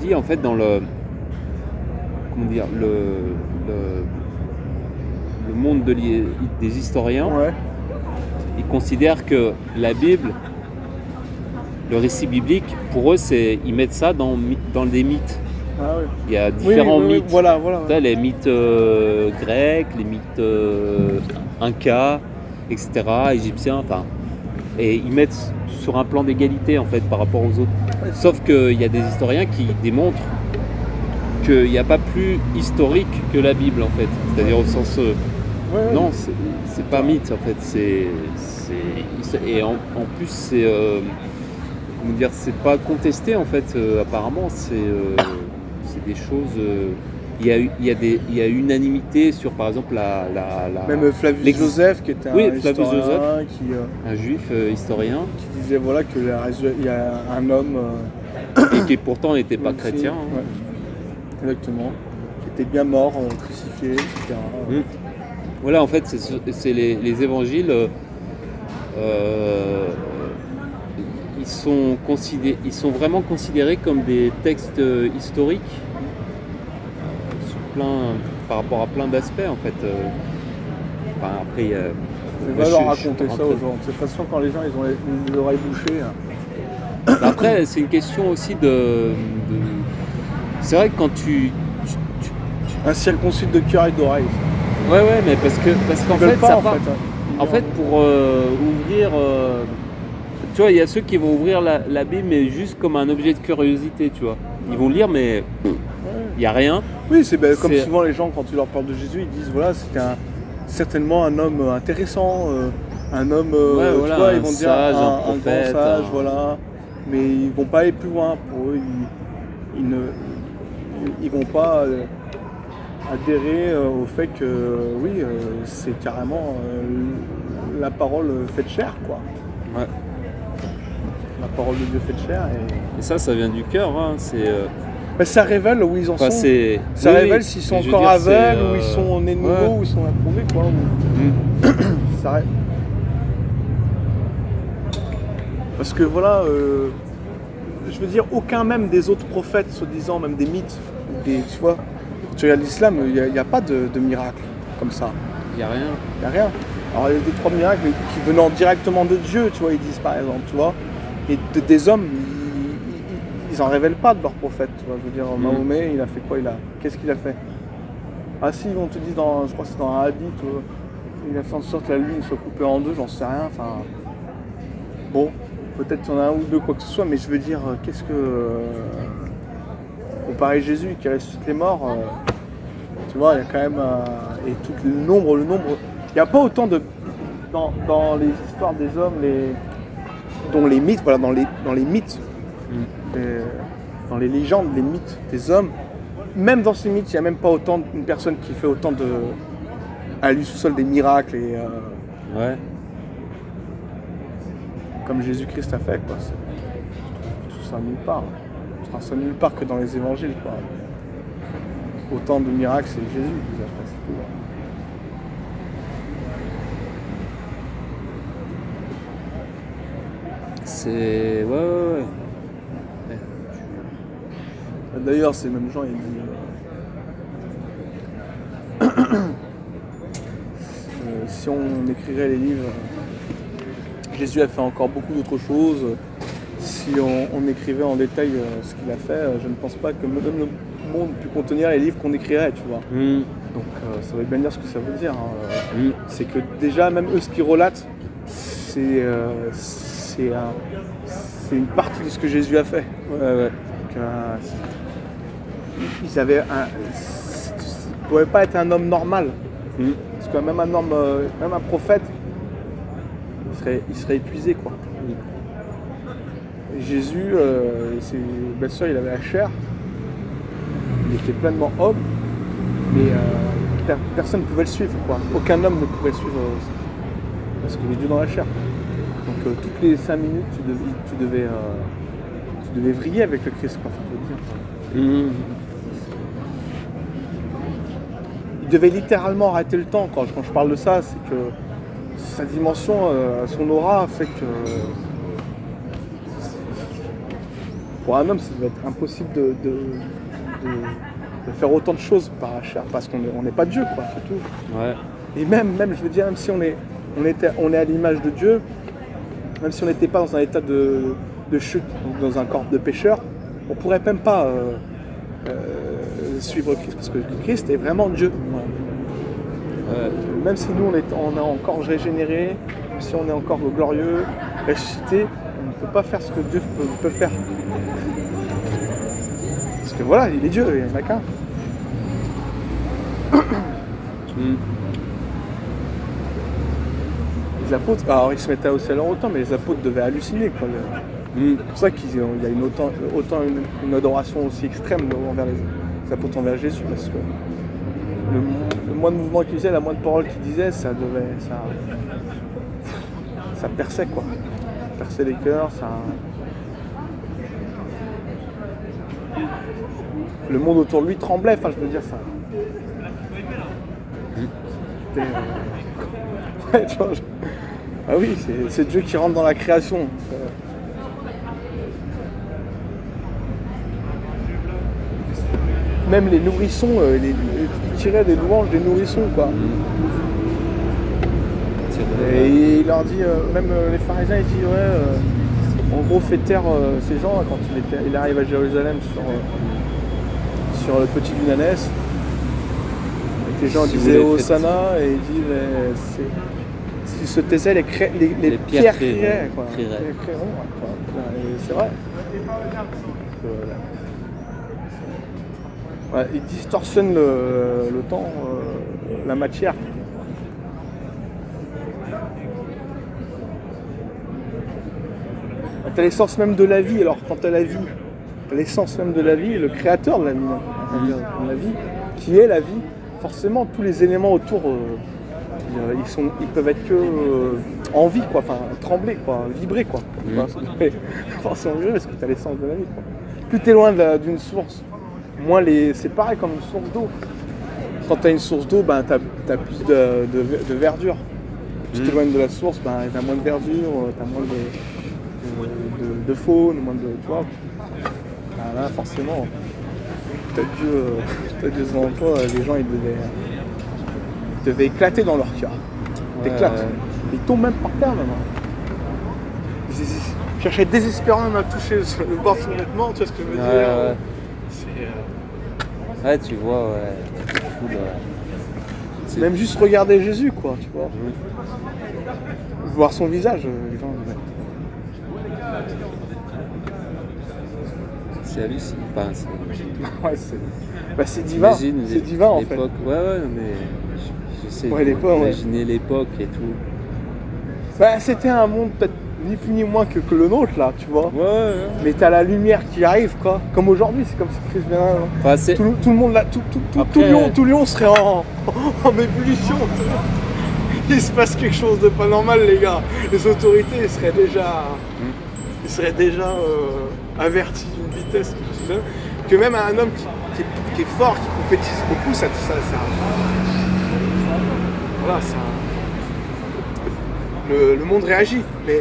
dis en fait dans comment dire, le monde des historiens, Ouais. ils considèrent que la Bible, le récit biblique, pour eux, ils mettent ça dans des mythes. Ah ouais. Il y a différents Oui, mythes. voilà. T'as les mythes grecs, les mythes incas, etc., égyptiens, enfin, et ils mettent sur un plan d'égalité en fait par rapport aux autres. Sauf qu'il y a des historiens qui démontrent qu'il n'y a pas plus historique que la Bible en fait. C'est-à-dire au sens Ouais. non, c'est pas mythe en fait. Et en plus c'est comment dire, c'est pas contesté en fait. Apparemment, c'est des choses. Il y a unanimité sur par exemple la Même Flavius Joseph, qui était un Flavius historien, Joseph, qui un juif historien, disait voilà que il y a un homme et qui pourtant n'était pas chrétien. Hein. Ouais. Exactement. Qui était bien mort, crucifié, etc. Voilà, en fait, c'est les évangiles. Ils sont vraiment considérés comme des textes historiques par rapport à plein d'aspects en fait. Enfin, après, va leur raconter ça aux gens. De toute façon, quand les gens ils ont l'oreille bouchée. Hein. Après, c'est une question aussi c'est vrai que quand un circoncile de cœur et d'oreille. Ouais, mais parce qu'en fait, pas, ça en part. fait, hein. En fait, pour ouvrir. Tu vois, il y a ceux qui vont ouvrir la Bible, mais juste comme un objet de curiosité, tu vois. Ils vont lire, mais il n'y a rien. Oui, c'est comme souvent les gens, quand tu leur parles de Jésus, ils disent voilà, c'était certainement un homme intéressant, un homme, voilà, tu vois, un ils vont sage, dire un prophète, grand sage, voilà. Mais ils vont pas aller plus loin. Pour eux, ils vont pas adhérer au fait que oui, c'est carrément la parole faite chair, quoi. Ouais. La parole de Dieu faite chair. Et ça vient du cœur. Hein. Ça révèle où ils en sont. Ça révèle s'ils sont encore aveugles, ou ils sont nés de nouveau, ou ils sont approuvés, quoi. Ça Parce que voilà, je veux dire, aucun même des autres prophètes, soi-disant, même des mythes, tu vois, tu regardes l'islam, il n'y a pas de miracle comme ça. Il n'y a rien. Il n'y a rien. Alors il y a 2-3 miracles qui venant directement de Dieu, tu vois, ils disent par exemple, tu vois. Et des hommes, ils n'en révèlent pas de leurs prophètes, tu vois. Je veux dire, Mahomet, il a fait quoi? Qu'est-ce qu'il a fait? Ah si, on te dit, je crois que c'est dans un hadith, il a fait en sorte que la lune soit coupée en deux, j'en sais rien, enfin... Bon, peut-être qu'il y en a un ou deux, quoi que ce soit, mais je veux dire, qu'est-ce que... comparé à Jésus qui ressuscite les morts, tu vois, il y a quand même... et tout le nombre... Il n'y a pas autant de... Dans les histoires des hommes, dont les mythes, voilà, dans les mythes, dans les légendes, les mythes des hommes, même dans ces mythes, il n'y a même pas autant une personne qui fait autant de... à lui seul des miracles et... Ouais. Comme Jésus-Christ a fait, quoi. Je trouve ça nulle part. Je trouve ça nulle part que dans les évangiles, quoi. Autant de miracles, c'est Jésus qui les a fait, c'est tout. C'est... Ouais. D'ailleurs, ces mêmes gens, ils disent... si on écrirait les livres, Jésus a fait encore beaucoup d'autres choses. Si on écrivait en détail ce qu'il a fait, je ne pense pas que même le monde pût contenir les livres qu'on écrirait, tu vois. Donc ça veut bien dire ce que ça veut dire. Hein. C'est que déjà, même eux, ce qu'ils relatent, c'est une partie de ce que Jésus a fait. Ouais. Donc, ils avaient ne pouvait pas être un homme normal. Parce que même un homme, même un prophète, il serait épuisé, quoi. Et Jésus, bien sûr, il avait la chair, il était pleinement homme, mais personne ne pouvait le suivre, quoi. Aucun homme ne pouvait le suivre parce qu'il est Dieu dans la chair. Donc toutes les 5 minutes, tu devais vriller avec le Christ, quoi. Faut dire. Il devait littéralement arrêter le temps. Quand je parle de ça, c'est que sa dimension, son aura fait que Pour un homme, ça doit être impossible de faire autant de choses par achat, parce qu'on n'est pas Dieu, quoi, c'est tout. Ouais. Et même, je veux dire, même si on est à l'image de Dieu, même si on n'était pas dans un état de chute, donc dans un corps de pécheur, on pourrait même pas suivre Christ, parce que Christ est vraiment Dieu. Ouais. Même si nous, on est encore régénérés, même si on est encore glorieux, ressuscité, on ne peut pas faire ce que Dieu peut faire. Parce que voilà, il est Dieu, il n'y en a qu'un. Les apôtres, alors ils se mettaient aussi à leur autant, mais les apôtres devaient halluciner, quoi. C'est pour ça qu'il y a une adoration aussi extrême envers les apôtres envers Jésus, parce que le moins de mouvement qu'ils faisaient, la moins de paroles qu'ils disaient, ça perçait, quoi. Ça perçait les cœurs, le monde autour de lui tremblait, enfin je veux dire ça. Ouais, tu vois, ah oui, c'est Dieu qui rentre dans la création. Même les nourrissons, ils tiraient des louanges des nourrissons, quoi. Et il leur dit, même les pharisiens, ils disent, en gros, fait taire ces gens quand il arrive à Jérusalem sur le petit Lunanès. Les gens disaient Hosanna et ils disent s'ils se taisaient, les pierres crieraient. C'est vrai. Ouais, ils distorsionnent le temps, la matière. T'as l'essence même de la vie, alors quand t'as la vie, t'as l'essence même de la vie, le créateur de la vie, la vie, qui est la vie, forcément tous les éléments autour, ils peuvent être que en vie, quoi, enfin trembler, quoi, vibrer, quoi. Forcément vibrer parce que t'as l'essence de la vie, quoi. Plus t'es loin d'une source, moins c'est pareil comme une source d'eau. Quand t'as une source d'eau, ben t'as plus de verdure. Plus t'es loin de la source, ben t'as moins de verdure, t'as moins de faune, moins de. Tu vois. Ben là, forcément, t'as Dieu devant toi, les gens ils devaient éclater dans leur cœur. T'éclates. Ils tombent même par terre maintenant. Ils cherchaient désespérément à toucher le bord de son vêtement, tu vois ce que je veux dire. Ouais, tu vois, tu te fous de... Même juste regarder Jésus, quoi, tu vois. Voir son visage, les gens. C'est hallucinant. Enfin, c'est divin. C'est divin en fait. Ouais, mais j'essaie d'imaginer l'époque et tout. Bah, c'était un monde peut-être ni plus ni moins que le nôtre là, tu vois. Ouais. Mais t'as la lumière qui arrive, quoi. Comme aujourd'hui, c'est comme si Christ venait. Enfin, tout le monde là, tout Lyon serait en ébullition. Il se passe quelque chose de pas normal, les gars. Les autorités seraient déjà avertis d'une vitesse que même un homme qui est fort, qui prophétise beaucoup, ça voilà, ça. Le monde réagit, mais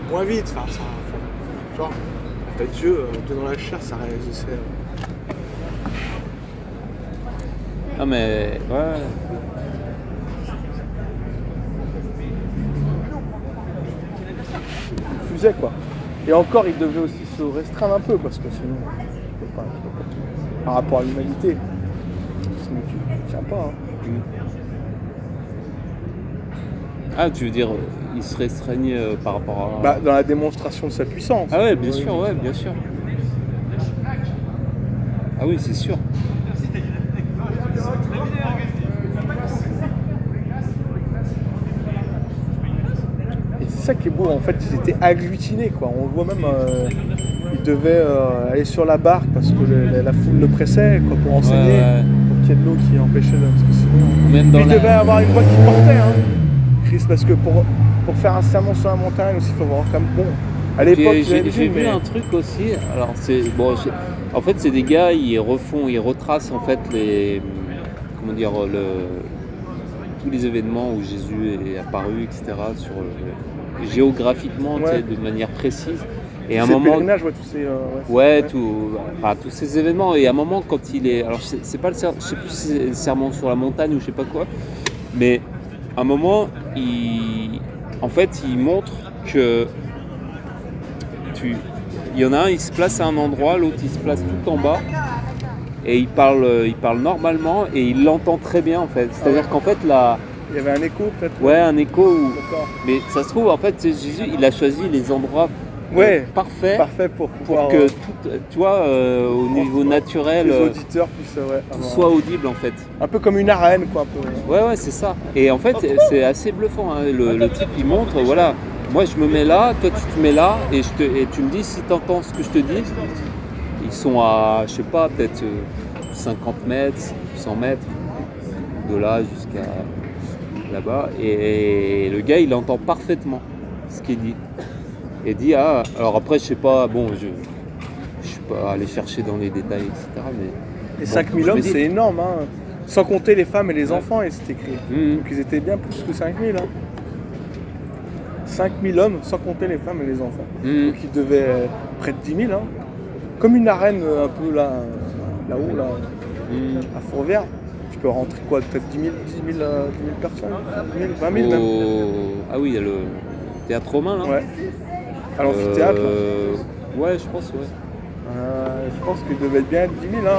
moins vite. Enfin, ça, tu vois, t'as Dieu dans la chair, ça réagissait. Ah mais ouais. Il fusait, quoi. Et encore, il devait aussi se restreindre un peu parce que sinon, par rapport à l'humanité, sinon tu tiens pas. Hein. Ah, tu veux dire, il se restreigne par rapport à... Bah, dans la démonstration de sa puissance. Ah ouais, bien sûr. Ah oui, c'est sûr. Et c'est ça qui est beau, en fait, ils étaient agglutinés, quoi. On voit même, ils devaient aller sur la barque parce que la foule le pressait, quoi, pour enseigner. Pour qu'il y ait de l'eau qui empêchait parce que sinon... Même dans il devait avoir une voix qui portait, hein. Parce que pour faire un sermon sur la montagne aussi, il faut voir comme bon. À l'époque, j'ai vu un truc aussi. Alors c'est bon, en fait, c'est des gars, ils retracent en fait tous les événements où Jésus est apparu, etc. Géographiquement, de manière précise. Et à un Ces moment, pèlerinages, ouais, tous ces... ouais, tous ces événements. Et à un moment, quand il est, alors c'est pas je sais plus si c'est le sermon sur la montagne ou je sais pas quoi, mais à un moment, en fait, il montre que il y en a un, il se place à un endroit, l'autre il se place tout en bas, et il parle normalement et il l'entend très bien en fait. C'est-à-dire qu'en fait là, Il y avait un écho peut-être. ouais, un écho. D'accord. Mais ça se trouve en fait Jésus, il a choisi les endroits parfaits Parfait pour pouvoir... que tout, tu vois, au niveau naturel, les auditeurs puissent... tout soit audible en fait. Un peu comme une arène, quoi. Un peu. Ouais, c'est ça. Et en fait, c'est assez bluffant. Hein. Le type, il montre, voilà, moi je me mets là, toi tu te mets là, et tu me dis si tu entends ce que je te dis. Ils sont à, je sais pas, peut-être 50 mètres, 100 mètres de là jusqu'à là-bas. Et le gars, il entend parfaitement ce qu'il dit. Et dit, ah, alors après, je sais pas, bon, je suis pas allé chercher dans les détails, etc. Mais Et 5000 hommes, c'est énorme, hein. Sans compter les femmes et les enfants, et c'est écrit. Donc ils étaient bien plus que 5000. Hein. 5000 hommes, sans compter les femmes et les enfants. Donc ils devaient près de 10 000. Hein. Comme une arène un peu là-haut, là, à Fourvière. Tu peux rentrer quoi, peut-être 10 000 personnes, 10 000, 20 000 même. Ah oui, il y a le théâtre romain là. Ouais. À l'amphithéâtre. Ouais, je pense, ouais. Je pense qu'il devait bien être 10 000. Hein.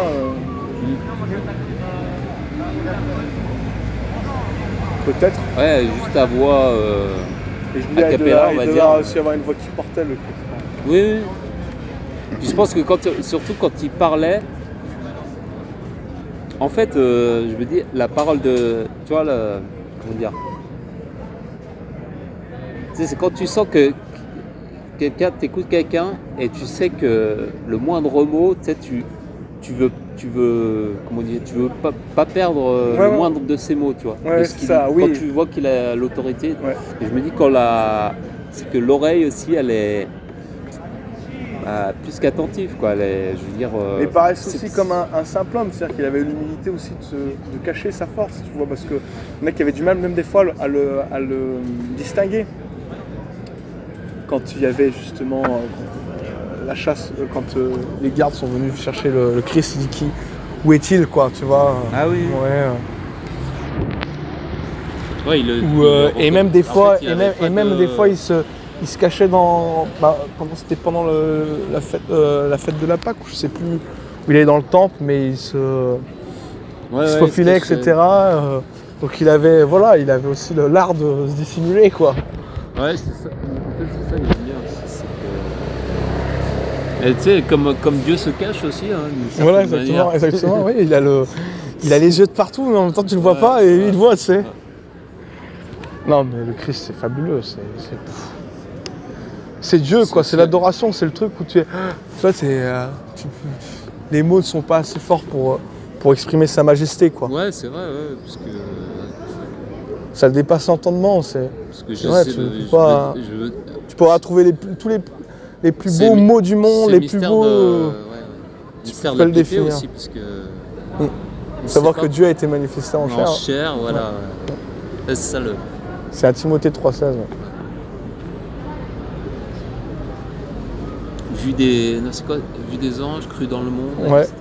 Peut-être. Ouais, juste à voix. Et je me dis, à Capella, on va il devait dire. aussi avoir une voix qui portait le Christ. Oui, oui. Puis je pense que surtout quand il parlait, en fait, je me dis, la parole de, tu vois, comment dire, tu sais, c'est quand tu sens que t'écoutes quelqu'un et tu sais que le moindre mot, tu sais, tu veux, comment dire, tu veux pas perdre le moindre de ces mots, tu vois. Ouais, c'est ça, oui. Quand tu vois qu'il a l'autorité, Ouais. et je me dis c'est que l'oreille aussi, elle est plus qu'attentive, quoi. Elle est, je veux dire. Il paraît aussi comme un simple homme, c'est-à-dire qu'il avait l'humilité aussi de cacher sa force, tu vois, parce que le mec avait du mal même des fois à le distinguer. Quand il y avait justement la chasse, quand les gardes sont venus chercher le Christ, il dit où est-il, quoi, tu vois. Ah oui. Ouais. Ouais, et même des fois, en fait, des fois, il se cachait pendant la fête de la Pâque, ou je sais plus où il est dans le temple, mais il se faufilait, etc. Donc il avait aussi l'art de se dissimuler, quoi. Ouais, c'est ça. Peut-être c'est ça que j'aime bien aussi, c'est que... Et tu sais, comme Dieu se cache aussi, hein, voilà, exactement. Oui, il a les yeux de partout, mais en même temps tu le vois pas et il le voit, tu sais. Non, mais le Christ, c'est fabuleux, c'est Dieu, quoi. C'est l'adoration, c'est le truc où tu vois, les mots ne sont pas assez forts pour exprimer sa majesté, quoi. Ouais, c'est vrai, ouais, parce que... Ça dépasse l'entendement, Parce que tu pourras trouver tous les plus beaux mots du monde, les plus beaux... mystère de la piété aussi, parce que... Savoir que Dieu a été manifesté en chair. En chair, voilà. Ouais. C'est ça le... C'est à Timothée 3,16. Ouais. Vu des anges, cru dans le monde, ouais. etc.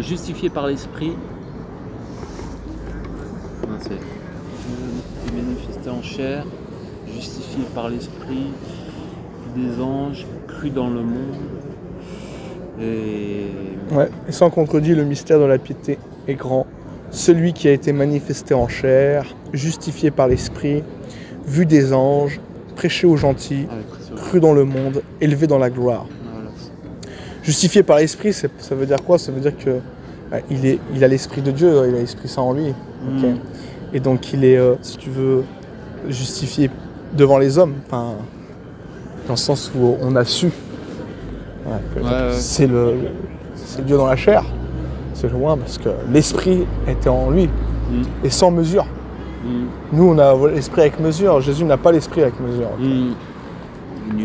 Justifié par l'esprit. Non, c'est manifesté en chair, justifié par l'esprit, des anges, cru dans le monde. Et sans contredit, le mystère de la piété est grand. Celui qui a été manifesté en chair, justifié par l'esprit, vu des anges, prêché aux gentils, cru dans le monde, élevé dans la gloire. Voilà. Justifié par l'esprit, ça veut dire quoi? Ça veut dire que il a l'esprit de Dieu, il a l'esprit saint en lui. Okay. Et donc il est, si tu veux, justifié devant les hommes, dans le sens où on a su. C'est Dieu dans la chair. C'est loin parce que l'esprit était en lui et sans mesure. Nous, on a l'esprit avec mesure. Jésus n'a pas l'esprit avec mesure.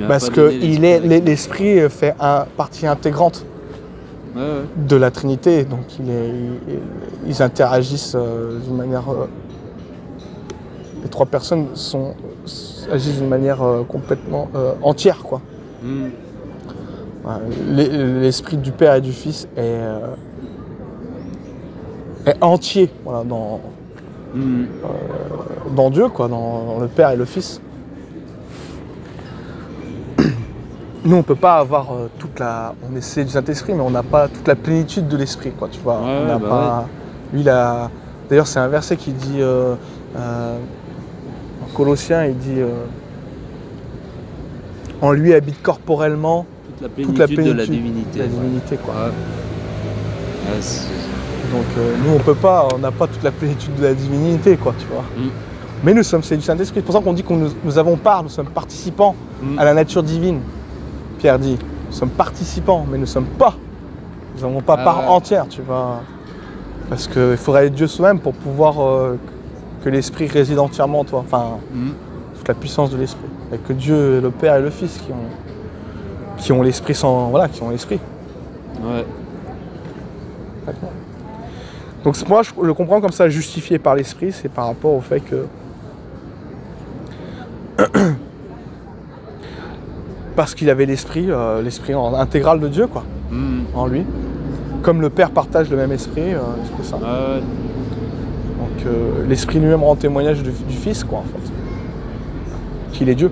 Parce que l'esprit fait partie intégrante de la Trinité. Donc ils interagissent d'une manière trois personnes agissent d'une manière complètement entière, quoi. Voilà, l'esprit du Père et du Fils est entier, voilà, dans Dieu, quoi, dans le Père et le Fils. Nous, on peut pas avoir on essaie du Saint-Esprit, mais on n'a pas toute la plénitude de l'Esprit, quoi, tu vois. Ouais, on n'a pas... Lui, d'ailleurs, c'est un verset qui dit, en Colossiens, il dit, en lui habite corporellement toute la plénitude de la divinité. La divinité, quoi. Ouais. Donc, nous, on n'a pas toute la plénitude de la divinité, quoi, tu vois. Mais nous sommes, c'est du Saint-Esprit. C'est pour ça qu'on dit que nous avons part, nous sommes participants à la nature divine. Pierre dit, nous sommes participants, mais nous ne sommes pas. Nous n'avons pas part entière, tu vois. Parce qu'il faudrait être Dieu soi-même pour pouvoir que l'Esprit réside entièrement en toi. Enfin, toute la puissance de l'Esprit. Il n'y a que Dieu, le Père et le Fils qui ont l'Esprit qui ont l'Esprit. Ouais. Donc moi, je le comprends comme ça, justifié par l'Esprit, c'est par rapport au fait que... Parce qu'il avait l'esprit intégral de Dieu, quoi, en lui. Comme le Père partage le même esprit, c'est ça. Donc l'Esprit lui-même rend témoignage du Fils, quoi, en fait. Qu'il est Dieu.